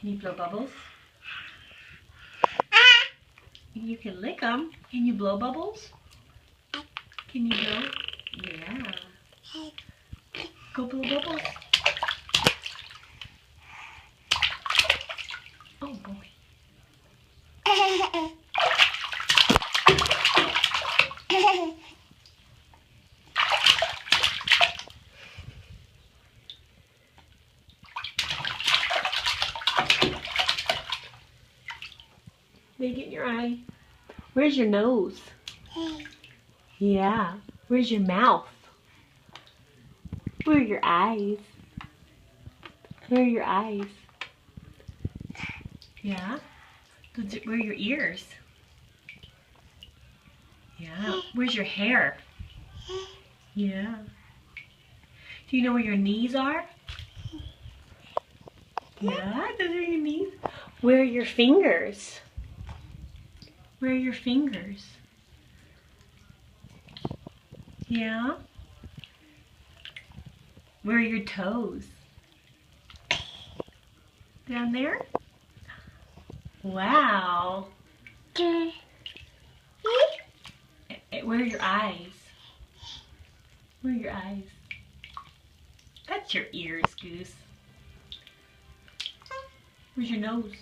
Can you blow bubbles? You can lick them. Can you blow bubbles? Can you blow? Yeah. Go blow bubbles. Oh boy. They get in your eye. Where's your nose? Yeah. Where's your mouth? Where are your eyes? Where are your eyes? Yeah. Where are your ears? Yeah. Where's your hair? Yeah. Do you know where your knees are? Yeah, those are your knees. Where are your fingers? Where are your fingers? Yeah. Where are your toes? Down there? Wow. Where are your eyes? Where are your eyes? That's your ears, Goose. Where's your nose?